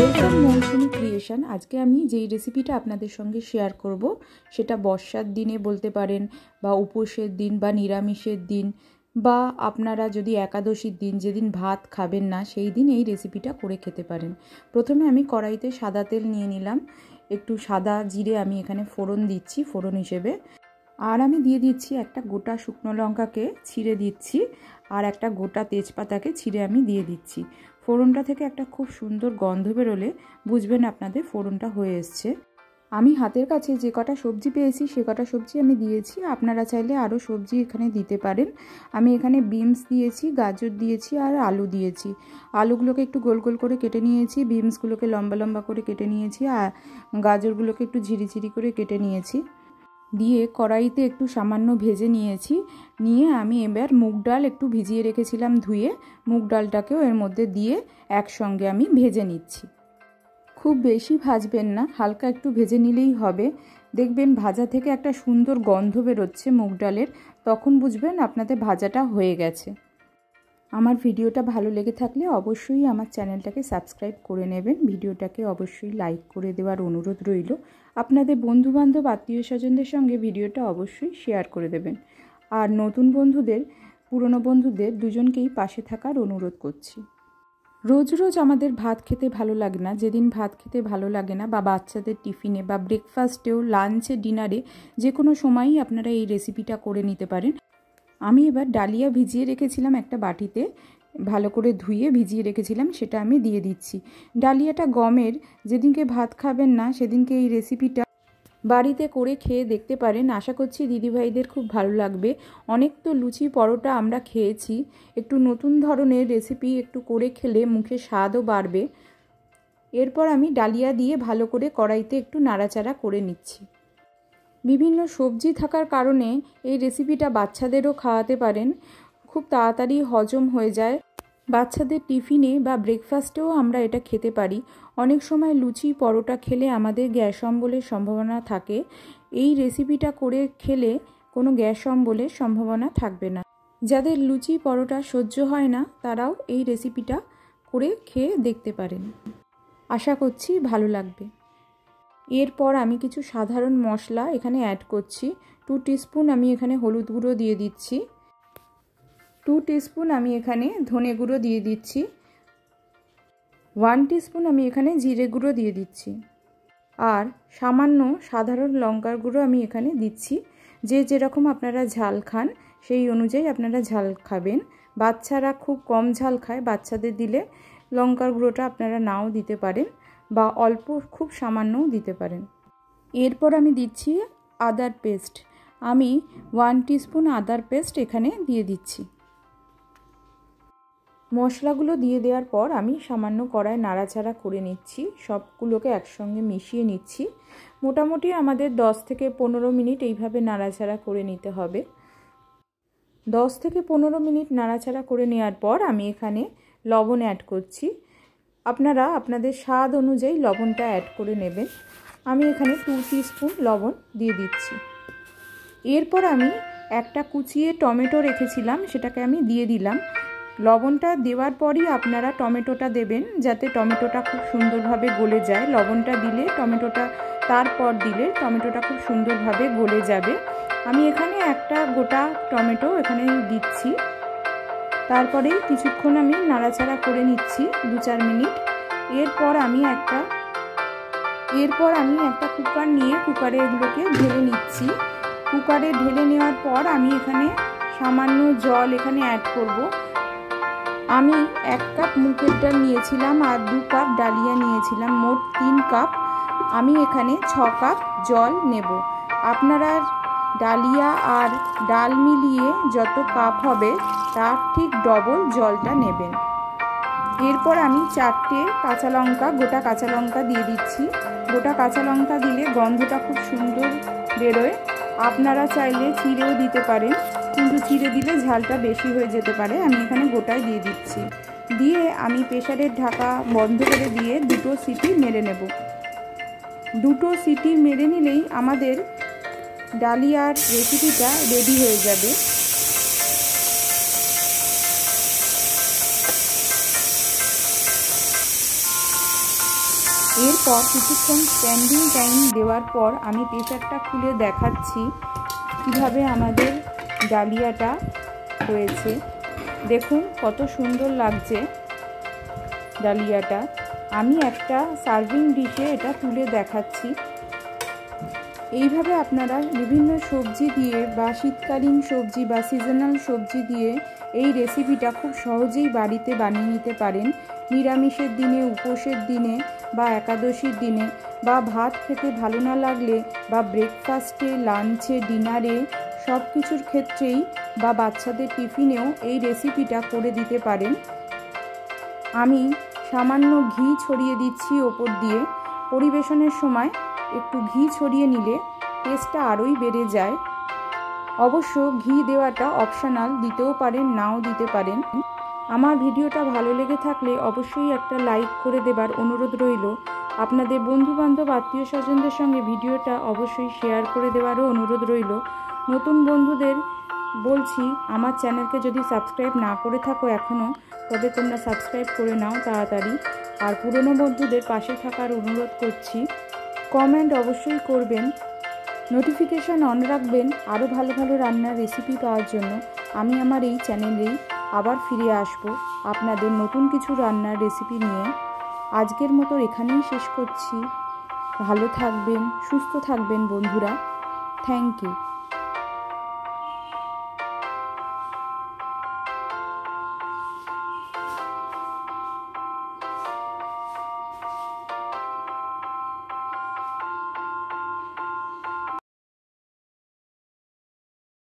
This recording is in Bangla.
ওয়েলকাম মৌসুমি ক্রিয়েশন। আজকে আমি যেই রেসিপিটা আপনাদের সঙ্গে শেয়ার করব সেটা বর্ষার দিনে বলতে পারেন, বা উপোসের দিন, বা নিরামিষের দিন, বা আপনারা যদি একাদশীর দিন যেদিন ভাত খাবেন না সেই দিন এই রেসিপিটা করে খেতে পারেন। প্রথমে আমি কড়াইতে সাদা তেল নিয়ে নিলাম, একটু সাদা জিরে আমি এখানে ফোড়ন দিচ্ছি ফোড়ন হিসেবে। আর আমি দিয়ে দিচ্ছি একটা গোটা শুকনো লঙ্কাকে ছিঁড়ে দিচ্ছি, আর একটা গোটা তেজপাতাকে ছিঁড়ে আমি দিয়ে দিচ্ছি। ফোড়নটা থেকে একটা খুব সুন্দর গন্ধ বেরোলে বুঝবেন আপনাদের ফোড়নটা হয়ে এসছে। আমি হাতের কাছে যে কটা সবজি পেয়েছি সে কটা সবজি আমি দিয়েছি, আপনারা চাইলে আরও সবজি এখানে দিতে পারেন। আমি এখানে বিনস দিয়েছি, গাজর দিয়েছি, আর আলু দিয়েছি। আলুগুলোকে একটু গোল গোল করে কেটে নিয়েছি, বিনসগুলোকে লম্বা লম্বা করে কেটে নিয়েছি, আর গাজরগুলোকে একটু ঝিরিঝিরি করে কেটে নিয়েছি। দিয়ে কড়াইতে একটু সামান্য ভেজে নিয়েছি। নিয়ে আমি এবার মুগ ডাল একটু ভিজিয়ে রেখেছিলাম ধুয়ে, মুগ ডালটাকেও এর মধ্যে দিয়ে একসঙ্গে আমি ভেজে নিচ্ছি। খুব বেশি ভাজবেন না, হালকা একটু ভেজে নিলেই হবে। দেখবেন ভাজা থেকে একটা সুন্দর গন্ধ বেরোচ্ছে মুগ ডালের, তখন বুঝবেন আপনাদের ভাজাটা হয়ে গেছে। আমার ভিডিওটা ভালো লেগে থাকলে অবশ্যই আমার চ্যানেলটাকে সাবস্ক্রাইব করে নেবেন। ভিডিওটাকে অবশ্যই লাইক করে দেওয়ার অনুরোধ রইল। আপনাদের বন্ধুবান্ধব আত্মীয় স্বজনদের সঙ্গে ভিডিওটা অবশ্যই শেয়ার করে দেবেন। আর নতুন বন্ধুদের, পুরনো বন্ধুদের দুজনকেই পাশে থাকার অনুরোধ করছি। রোজ রোজ আমাদের ভাত খেতে ভালো লাগে না। যেদিন ভাত খেতে ভালো লাগে না, বা বাচ্চাদের টিফিনে, বা ব্রেকফাস্টেও, লাঞ্চে, ডিনারে, যে কোনো সময়ই আপনারা এই রেসিপিটা করে নিতে পারেন। আমি এবার ডালিয়া ভিজিয়ে রেখেছিলাম একটা বাটিতে, ভালো করে ধুয়ে ভিজিয়ে রেখেছিলাম, সেটা আমি দিয়ে দিচ্ছি। ডালিয়াটা গমের, যেদিনকে ভাত খাবেন না সেদিনকে এই রেসিপিটা বাড়িতে করে খেয়ে দেখতে পারেন। আশা করছি দিদিভাইদের খুব ভালো লাগবে। অনেক তো লুচি পরোটা আমরা খেয়েছি, একটু নতুন ধরনের রেসিপি একটু করে খেলে মুখে স্বাদও বাড়বে। এরপর আমি ডালিয়া দিয়ে ভালো করে কড়াইতে একটু নাড়াচাড়া করে নিচ্ছি। বিভিন্ন সবজি থাকার কারণে এই রেসিপিটা বাচ্চাদেরও খাওয়াতে পারেন, খুব তাড়াতাড়ি হজম হয়ে যায়। বাচ্চাদের টিফিনে বা ব্রেকফাস্টেও আমরা এটা খেতে পারি। অনেক সময় লুচি পরোটা খেলে আমাদের গ্যাস অম্বলের সম্ভাবনা থাকে, এই রেসিপিটা করে খেলে কোনো গ্যাস অম্বলের সম্ভাবনা থাকবে না। যাদের লুচি পরোটা সহ্য হয় না তারাও এই রেসিপিটা করে খেয়ে দেখতে পারেন। আশা করছি ভালো লাগবে। এরপর আমি কিছু সাধারণ মশলা এখানে অ্যাড করছি। 2 টিস্পুন আমি এখানে হলুদ গুঁড়ো দিয়ে দিচ্ছি, 2 টিস্পুন আমি এখানে ধনে গুঁড়ো দিয়ে দিচ্ছি, 1 টিস্পুন আমি এখানে জিরে গুঁড়ো দিয়ে দিচ্ছি, আর সামান্য সাধারণ লঙ্কার গুঁড়ো আমি এখানে দিচ্ছি। যে যেরকম আপনারা ঝাল খান সেই অনুযায়ী আপনারা ঝাল খাবেন। বাচ্চারা খুব কম ঝাল খায়, বাচ্চাদের দিলে লঙ্কার গুঁড়োটা আপনারা নাও দিতে পারেন, বা অল্প খুব সামান্যও দিতে পারেন। এরপর আমি দিচ্ছি আদার পেস্ট। আমি 1 টিস্পুন আদার পেস্ট এখানে দিয়ে দিচ্ছি। মশলাগুলো দিয়ে দেওয়ার পর আমি সামান্য কড়ায় নাড়াচাড়া করে নিচ্ছি, সবগুলোকে একসঙ্গে মিশিয়ে নিচ্ছি। মোটামুটি আমাদের 10 থেকে 15 মিনিট এইভাবে নাড়াচাড়া করে নিতে হবে। 10 থেকে 15 মিনিট নাড়াচাড়া করে নেওয়ার পর আমি এখানে লবণ অ্যাড করছি। আপনারা আপনাদের স্বাদ অনুযায়ী লবণটা অ্যাড করে নেবেন। আমি এখানে 2 টিস্পুন লবণ দিয়ে দিচ্ছি। এরপর আমি একটা কুচিয়ে টমেটো রেখেছিলাম, সেটাকে আমি দিয়ে দিলাম। লবণটা দেওয়ার পরই আপনারা টমেটোটা দেবেন, যাতে টমেটোটা খুব সুন্দরভাবে গলে যায়। লবণটা দিলে টমেটোটা, তারপর দিলে টমেটোটা খুব সুন্দরভাবে গলে যাবে। আমি এখানে একটা গোটা টমেটো এখানে দিচ্ছি। তারপরে কিছুক্ষণ আমি নাড়াচাড়া করে নিচ্ছি 2-4 মিনিট। এরপর আমি একটা কুকার নিয়ে কুকারে এগুলোকে ঢেলে নিচ্ছি। কুকারে ঢেলে নেওয়ার পর আমি এখানে সামান্য জল এখানে অ্যাড করব। আমি 1 কাপ মুগের ডাল নিয়েছিলাম আর 2 কাপ ডালিয়া নিয়েছিলাম, মোট 3 কাপ। আমি এখানে 6 কাপ জল নেব। আপনারা ডালিয়া আর ডাল মিলিয়ে যত কাপ হবে তার ঠিক ডবল জলটা নেবেন। এরপর আমি 4টে কাঁচা লঙ্কা, গোটা কাঁচা লঙ্কা দিয়ে দিচ্ছি। গোটা কাঁচা লঙ্কা দিলে গন্ধটা খুব সুন্দর বেরোয়। আপনারা চাইলে চিড়েও দিতে পারেন, কিন্তু চিড়ে দিলে ঝালটা বেশি হয়ে যেতে পারে। আমি এখানে গোটাই দিয়ে দিচ্ছি। দিয়ে আমি প্রেসারের ঢাকা বন্ধ করে দিয়ে 2টো সিটি মেরে নেব। 2টো সিটি মেরে নিলেই আমাদের ডালিয়ার রেসিপিটা রেডি হয়ে যাবে। এরপর কিছুক্ষণ স্ট্যান্ডিং টাইম দেওয়ার পর আমি প্রেসারটা খুলে দেখাচ্ছি কীভাবে আমাদের ডালিয়াটা হয়েছে। দেখুন কত সুন্দর লাগছে ডালিয়াটা। আমি একটা সার্ভিং ডিশে এটা তুলে দেখাচ্ছি। এইভাবে আপনারা বিভিন্ন সবজি দিয়ে বা শীতকালীন সবজি বা সিজনাল সবজি দিয়ে এই রেসিপিটা খুব সহজেই বাড়িতে বানিয়ে নিতে পারেন। নিরামিষের দিনে, উপোসের দিনে বা একাদশীর দিনে, বা ভাত খেতে ভালো না লাগলে বা ব্রেকফাস্টে, লাঞ্চে, ডিনারে সব কিছুর ক্ষেত্রেই বা বাচ্চাদের টিফিনেও এই রেসিপিটা করে দিতে পারেন। আমি সামান্য ঘি ছড়িয়ে দিচ্ছি ওপর দিয়ে। পরিবেশনের সময় একটু ঘি ছড়িয়ে নিলে টেস্টটা আরোই বেড়ে যায়। অবশ্য ঘি দেওয়াটা অপশনাল, দিতেও পারেন, নাও দিতে পারেন। আমার ভিডিওটা ভালো লেগে থাকলে অবশ্যই একটা লাইক করে দেবার অনুরোধ রইল। আপনাদের বন্ধুবান্ধব, আত্মীয় স্বজনদের সঙ্গে ভিডিওটা অবশ্যই শেয়ার করে দেওয়ারও অনুরোধ রইল। নতুন বন্ধুদের বলছি, আমার চ্যানেলকে যদি সাবস্ক্রাইব না করে থাকো এখনও, তবে তোমরা সাবস্ক্রাইব করে নাও তাড়াতাড়ি। আর পুরনো বন্ধুদের পাশে থাকার অনুরোধ করছি। কমেন্ট অবশ্যই করবেন, নোটিফিকেশান অন রাখবেন আরও ভালো ভালো রান্নার রেসিপি পাওয়ার জন্য। আমি আমার এই চ্যানেলেই আবার ফিরে আসব আপনাদের নতুন কিছু রান্নার রেসিপি নিয়ে। আজকের মতো এখানেই শেষ করছি। ভালো থাকবেন, সুস্থ থাকবেন বন্ধুরা। Thank you.